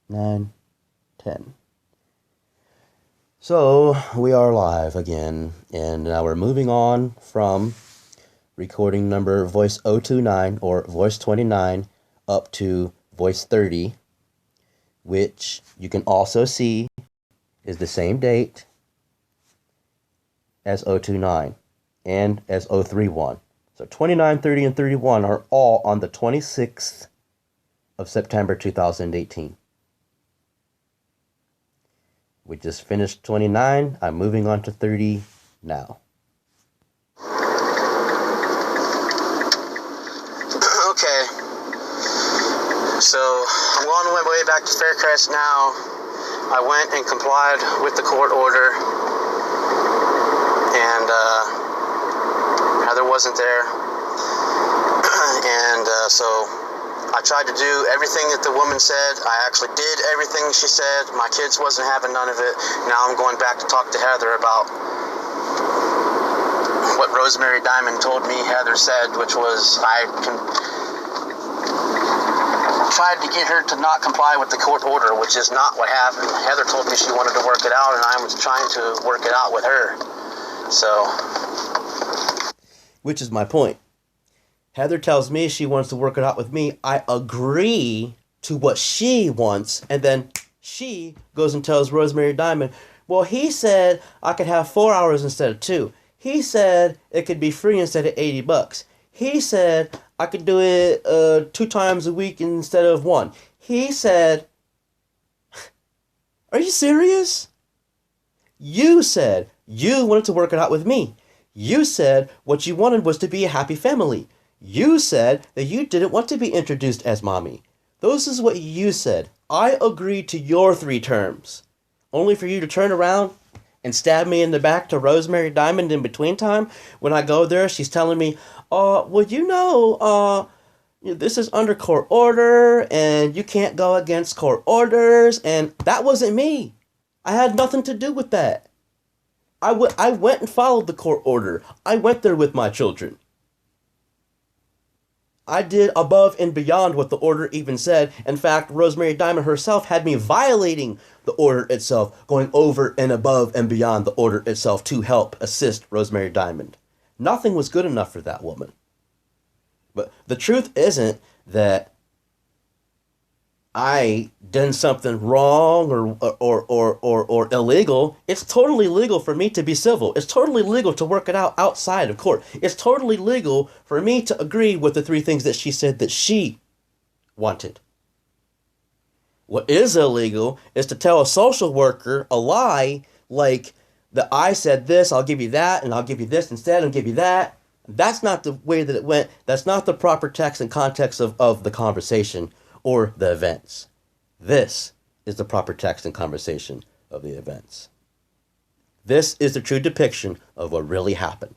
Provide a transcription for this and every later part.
9, 10. So we are live again, and now we're moving on from recording number voice 029 or voice 29 up to voice 30, which you can also see is the same date as 029 and as 031. So 29, 30, and 31 are all on the 26th of September 2018. We just finished 29. I'm moving on to 30 now. Okay. So I'm on my way back to Faircrest now. I went and complied with the court order, and Heather wasn't there. And so I tried to do everything that the woman said. I actually did everything she said. My kids wasn't having none of it. Now I'm going back to talk to Heather about what Rosemary Diamond told me Heather said, which was tried to get her to not comply with the court order, which is not what happened. Heather told me she wanted to work it out, and I was trying to work it out with her. So, which is my point. Heather tells me she wants to work it out with me. I agree to what she wants, and then she goes and tells Rosemary Diamond, well, he said I could have 4 hours instead of 2. He said it could be free instead of $80. He said I could do it 2 times a week instead of 1. He said, are you serious? You said you wanted to work it out with me. You said what you wanted was to be a happy family. You said that you didn't want to be introduced as mommy. This is what you said. I agreed to your 3 terms. Only for you to turn around and stab me in the back to Rosemary Diamond in between time. When I go there, she's telling me, this is under court order, and you can't go against court orders, and that wasn't me. I had nothing to do with that. I went and followed the court order. I went there with my children. I did above and beyond what the order even said. In fact, Rosemary Diamond herself had me violating the order itself, going over and above and beyond the order itself to help assist Rosemary Diamond. Nothing was good enough for that woman. But the truth isn't that I done something wrong or illegal. It's totally legal for me to be civil. It's totally legal to work it out outside of court. It's totally legal for me to agree with the 3 things that she said that she wanted. What is illegal is to tell a social worker a lie, like that I said this, I'll give you that, and I'll give you this instead, and give you that. That's not the way that it went. That's not the proper text and context of the conversation or the events. This is the proper text and conversation of the events. This is the true depiction of what really happened.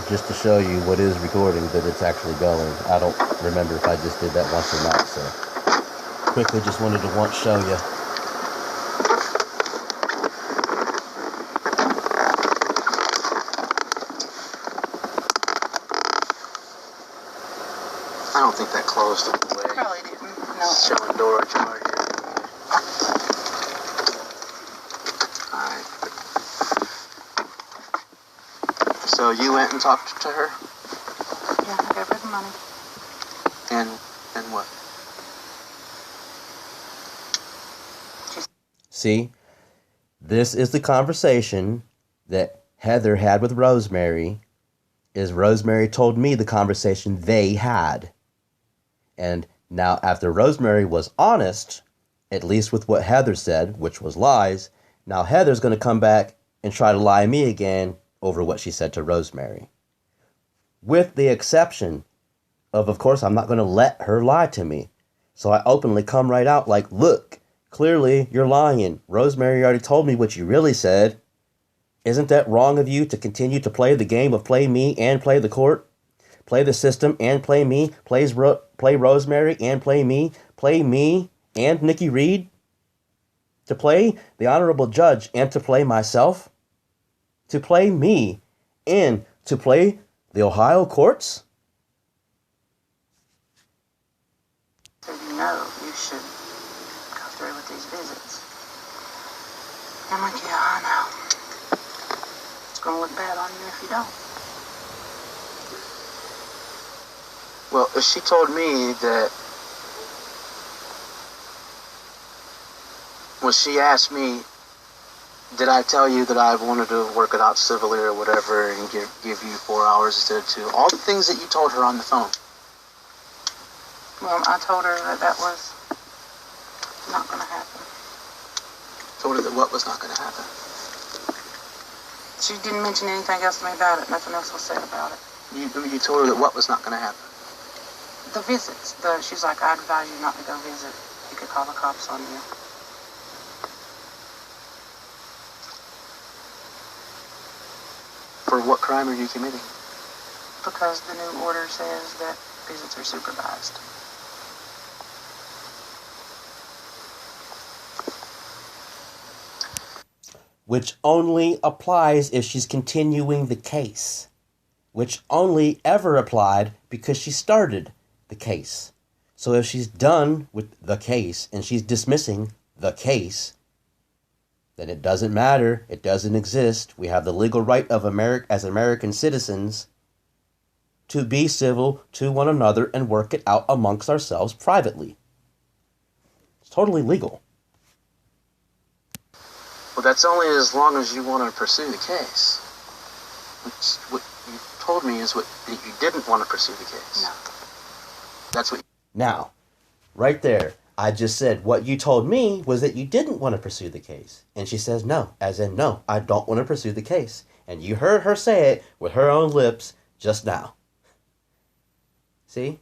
Just to show you what is recording, that it's actually going. I don't remember if I just did that once or not, so quickly just wanted to show you. I don't think that closed all the way. Probably didn't. No. Showing door ajar here. Alright. So you went and talked to her? Yeah, I gave her the money. And what? See, this is the conversation that Heather had with Rosemary is Rosemary told me the conversation they had. And now after Rosemary was honest, at least with what Heather said, which was lies, now Heather's going to come back and try to lie me again over what she said to Rosemary. With the exception of course, I'm not going to let her lie to me. So I openly come right out like, look, clearly you're lying. Rosemary already told me what you really said. Isn't that wrong of you to continue to play the game of play me and play the court? Play the system and play me? Play Rosemary and play me and Nikki Reed? To play the honorable judge and to play myself? To play me and to play the Ohio courts? So you should go through with these visits. I'm like, yeah, I know. It's going to look bad on you if you don't. Well, she told me that when she asked me, did I tell you that I wanted to work it out civilly or whatever and give you 4 hours instead of 2? All the things that you told her on the phone. Well, I told her that was not going to happen. Told her that what was not going to happen? She didn't mention anything else to me about it. Nothing else was said about it. You told her that what was not going to happen? The visits. She's like, I'd advise you not to go visit. You could call the cops on you. For what crime are you committing? Because the new order says that visits are supervised. Which only applies if she's continuing the case. Which only ever applied because she started the case. So if she's done with the case and she's dismissing the case, then it doesn't matter. It doesn't exist. We have the legal right of as American citizens to be civil to one another and work it out amongst ourselves privately. It's totally legal. Well, that's only as long as you want to pursue the case. What you told me is that you didn't want to pursue the case. No. That's what. Now, right there, I just said what you told me was that you didn't want to pursue the case. And she says no, as in no, I don't want to pursue the case. And you heard her say it with her own lips just now. See?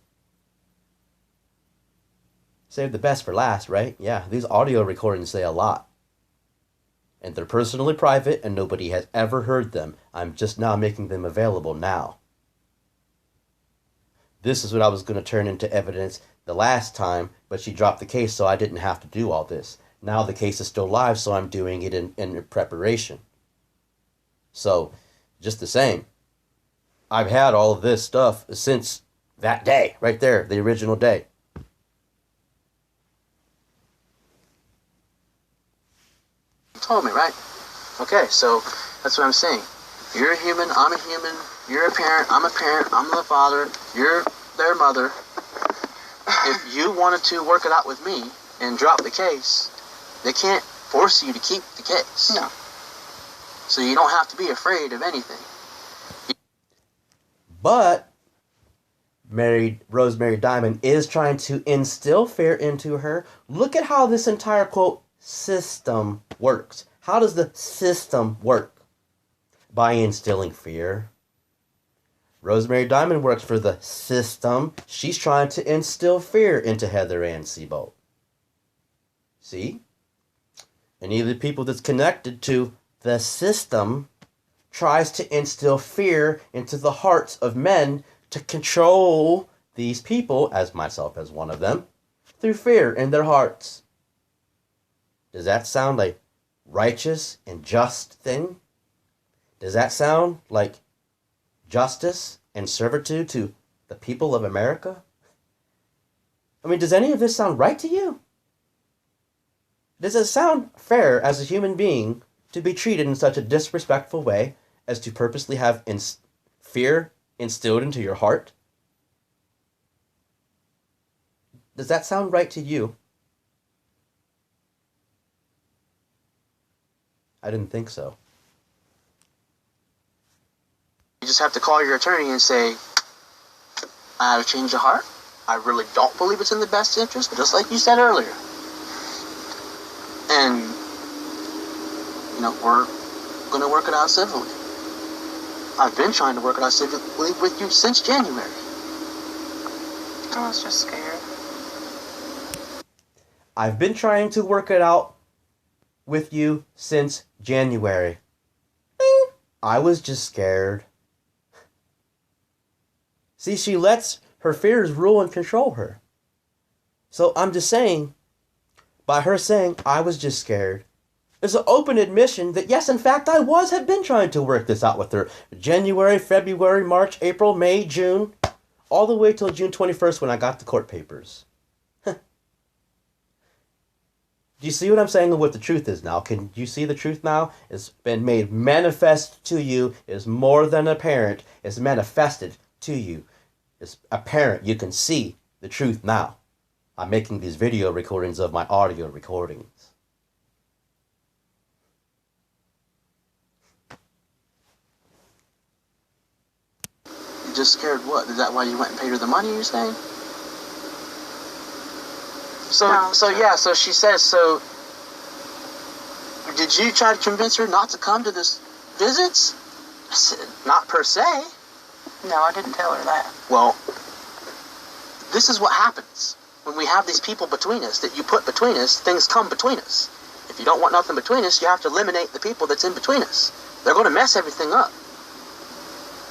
Save the best for last, right? Yeah, these audio recordings say a lot. And they're personally private and nobody has ever heard them. I'm just now making them available now. This is what I was going to turn into evidence the last time, but she dropped the case so I didn't have to do all this. Now the case is still live, so I'm doing it in preparation. So, just the same, I've had all of this stuff since that day, right there, the original day. You told me, right? Okay, so that's what I'm saying. You're a human, I'm a human, you're a parent, I'm the father, you're their mother. If you wanted to work it out with me and drop the case, they can't force you to keep the case. No. So you don't have to be afraid of anything. But Rosemary Diamond is trying to instill fear into her. Look at how this entire, quote, system works. How does the system work? By instilling fear. Rosemary Diamond works for the system. She's trying to instill fear into Heather Ann Seabolt. See? Any of the people that's connected to the system tries to instill fear into the hearts of men to control these people, as myself as one of them, through fear in their hearts. Does that sound like righteous and just thing? Does that sound like justice and servitude to the people of America? I mean, does any of this sound right to you? Does it sound fair as a human being to be treated in such a disrespectful way as to purposely have fear instilled into your heart? Does that sound right to you? I didn't think so. You just have to call your attorney and say, I have a change of heart. I really don't believe it's in the best interest, just like you said earlier. And, you know, we're going to work it out civilly. I've been trying to work it out civilly with you since January. I was just scared. I've been trying to work it out with you since January. I was just scared. See, she lets her fears rule and control her. So I'm just saying, by her saying, I was just scared, it's an open admission that yes, in fact, had been trying to work this out with her. January, February, March, April, May, June, all the way till June 21st when I got the court papers. Do you see what I'm saying of what the truth is now? Can you see the truth now? It's been made manifest to you. It's more than apparent. It's manifested to you. It's apparent. You can see the truth now. I'm making these video recordings of my audio recordings. You just scared what? Is that why you went and paid her the money, you're saying? So she says, so did you try to convince her not to come to this visits? I said, not per se. No, I didn't tell her that. Well, this is what happens. When we have these people between us that you put between us, things come between us. If you don't want nothing between us, you have to eliminate the people that's in between us. They're going to mess everything up.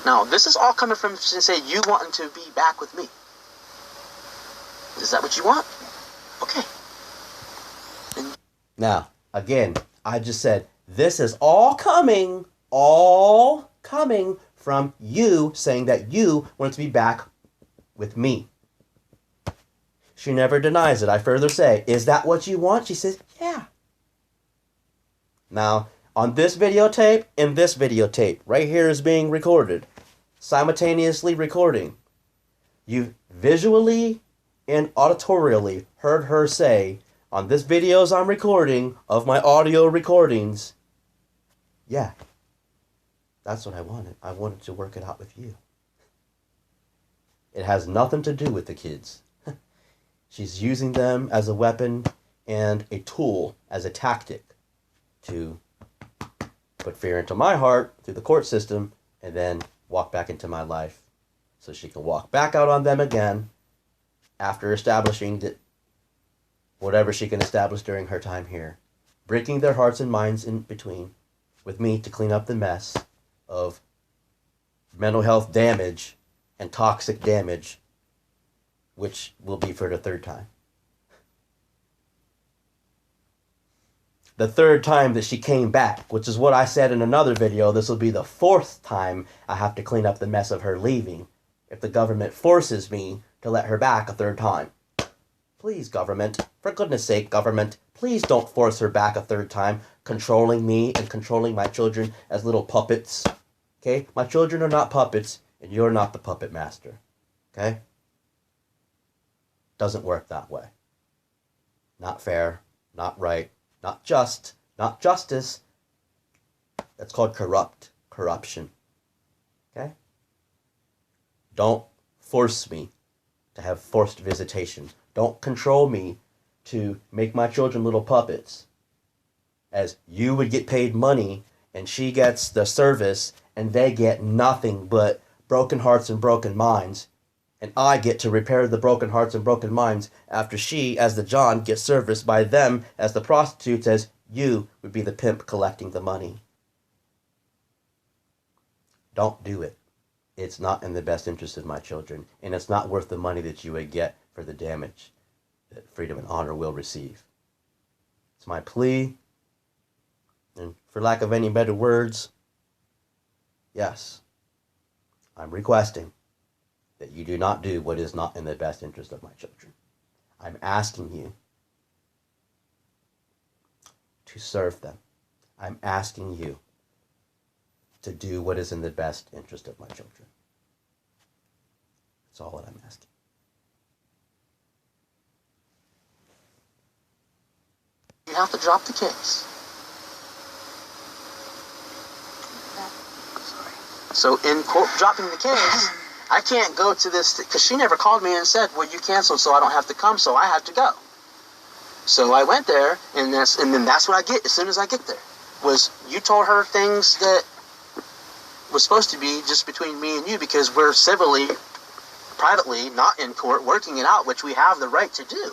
Now, this is all coming from, say, you wanting to be back with me. Is that what you want? Okay. Now, again, I just said, this is all coming from you saying that you want to be back with me. She never denies it. I further say, is that what you want? She says, yeah. Now, on this videotape, and this videotape, right here is being recorded, simultaneously recording. You visually and auditorially heard her say, on this videos I'm recording, of my audio recordings, yeah, that's what I wanted. I wanted to work it out with you. It has nothing to do with the kids. She's using them as a weapon and a tool, as a tactic, to put fear into my heart through the court system and then walk back into my life so she can walk back out on them again after establishing that whatever she can establish during her time here, breaking their hearts and minds in between with me to clean up the mess of mental health damage and toxic damage, which will be for the third time. The third time that she came back, which is what I said in another video, this will be the fourth time I have to clean up the mess of her leaving if the government forces me to let her back a third time. Please, government, for goodness sake, government, please don't force her back a third time, controlling me and controlling my children as little puppets. Okay? My children are not puppets, and you're not the puppet master. Okay? Doesn't work that way. Not fair, not right, not just, not justice. That's called corruption. Okay? Don't force me to have forced visitation. Don't control me to make my children little puppets, as you would get paid money and she gets the service and they get nothing but broken hearts and broken minds. And I get to repair the broken hearts and broken minds after she, as the John, gets serviced by them as the prostitutes, as you would be the pimp collecting the money. Don't do it. It's not in the best interest of my children, and it's not worth the money that you would get for the damage that Freedom and Honor will receive. It's my plea, and for lack of any better words, yes, I'm requesting that you do not do what is not in the best interest of my children. I'm asking you to serve them. I'm asking you to do what is in the best interest of my children. That's all that I'm asking. You have to drop the case. So in court, dropping the case, I can't go to this, because she never called me and said, well, you canceled, so I don't have to come, so I had to go. So I went there, and then that's what I get as soon as I get there. Was you told her things that was supposed to be just between me and you, because we're civilly, privately, not in court, working it out, which we have the right to do.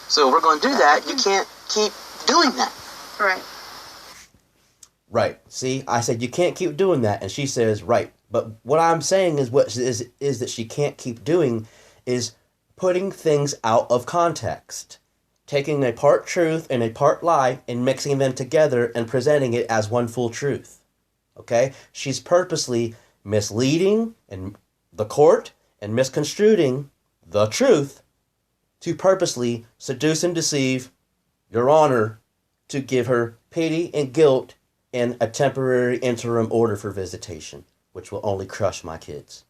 So we're going to do that. You can't keep doing that. Right. Right. See, I said you can't keep doing that, and she says right. But what I'm saying is that she can't keep doing is putting things out of context, taking a part truth and a part lie and mixing them together and presenting it as one full truth. Okay? She's purposely misleading and the court and misconstruing the truth to purposely seduce and deceive Your Honor, to give her pity and guilt and a temporary interim order for visitation, which will only crush my kids.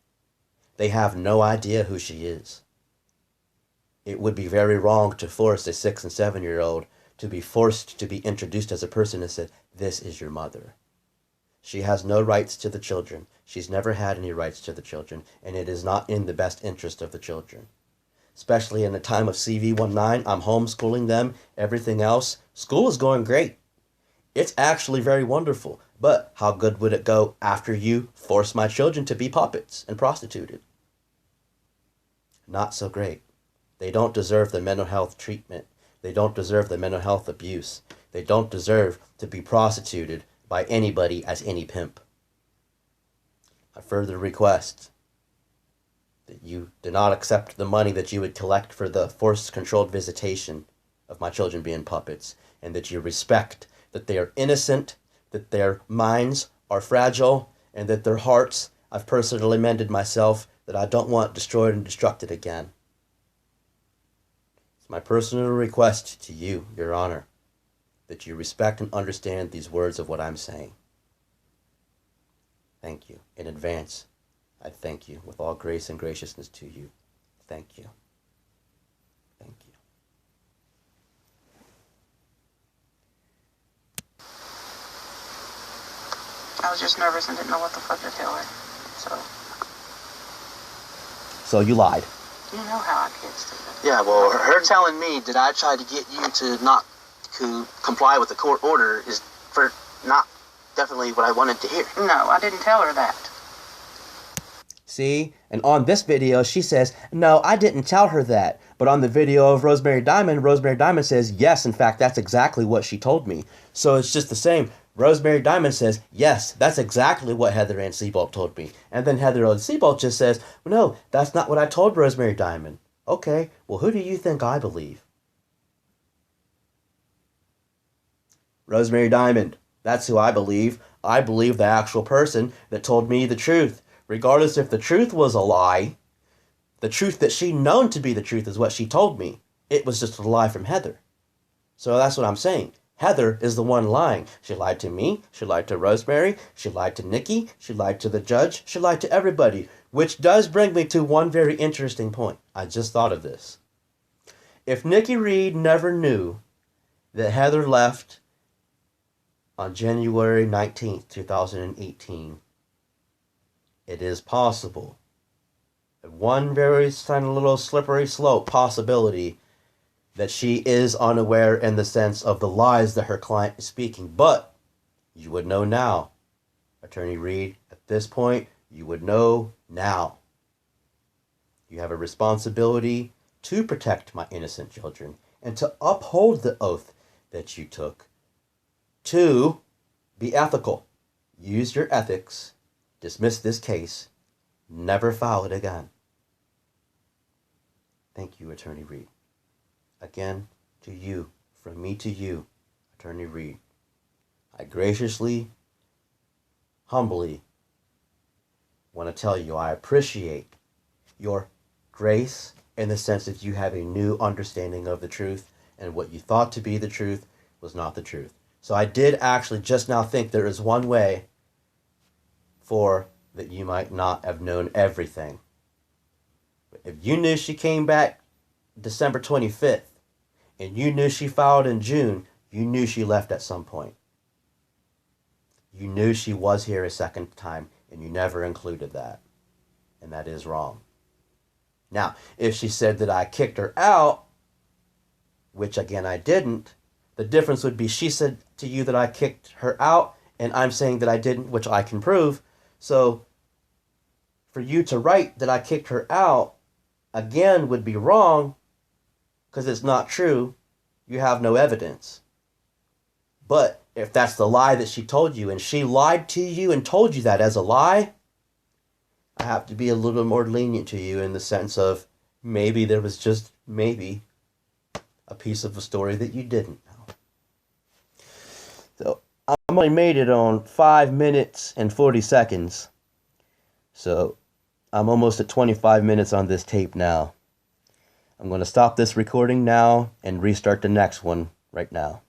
They have no idea who she is. It would be very wrong to force a 6 and 7-year-old to be forced to be introduced as a person and said, this is your mother. She has no rights to the children. She's never had any rights to the children, and it is not in the best interest of the children. Especially in the time of CV-19, I'm homeschooling them, everything else. School is going great. It's actually very wonderful. But how good would it go after you force my children to be puppets and prostituted? Not so great. They don't deserve the mental health treatment. They don't deserve the mental health abuse. They don't deserve to be prostituted by anybody as any pimp. I further request that you do not accept the money that you would collect for the forced controlled visitation of my children being puppets, and that you respect that they are innocent, that their minds are fragile, and that their hearts, I've personally mended myself, that I don't want destroyed and destructed again. It's my personal request to you, Your Honor, that you respect and understand these words of what I'm saying. Thank you. In advance, I thank you with all grace and graciousness to you. Thank you. Thank you. I was just nervous and didn't know what the fuck to tell her. So you lied. You know how our kids do. Yeah, well, her telling me that I tried to get you to not to comply with the court order is for not definitely what I wanted to hear. No, I didn't tell her that. See? And on this video, she says, no, I didn't tell her that. But on the video of Rosemary Diamond says, yes, in fact, that's exactly what she told me. So it's just the same. Rosemary Diamond says, yes, that's exactly what Heather Ann Seabolt told me. And then Heather Ann Seabolt just says, no, that's not what I told Rosemary Diamond. Okay, well, who do you think I believe? Rosemary Diamond, that's who I believe. I believe the actual person that told me the truth. Regardless if the truth was a lie, the truth that she known to be the truth is what she told me. It was just a lie from Heather. So that's what I'm saying. Heather is the one lying. She lied to me. She lied to Rosemary. She lied to Nikki. She lied to the judge. She lied to everybody. Which does bring me to one very interesting point. I just thought of this. If Nikki Reed never knew that Heather left on January 19th, 2018, it is possible, one very tiny little slippery slope possibility, that she is unaware in the sense of the lies that her client is speaking. But you would know now. Attorney Reed, at this point, you would know now. You have a responsibility to protect my innocent children and to uphold the oath that you took. To be ethical. Use your ethics. Dismiss this case. Never file it again. Thank you, Attorney Reed. Again, to you, from me to you, Attorney Reed, I graciously, humbly want to tell you I appreciate your grace in the sense that you have a new understanding of the truth, and what you thought to be the truth was not the truth. So I did actually just now think there is one way for that you might not have known everything. But if you knew she came back December 25th, and you knew she filed in June, you knew she left at some point. You knew she was here a second time, and you never included that. And that is wrong. Now, if she said that I kicked her out, which again I didn't, the difference would be she said to you that I kicked her out, and I'm saying that I didn't, which I can prove. So for you to write that I kicked her out, again, would be wrong, because it's not true. You have no evidence. But if that's the lie that she told you, and she lied to you and told you that as a lie, I have to be a little more lenient to you in the sense of maybe there was just maybe a piece of a story that you didn't know. So I only made it on 5 minutes and 40 seconds. So I'm almost at 25 minutes on this tape now. I'm going to stop this recording now and restart the next one right now.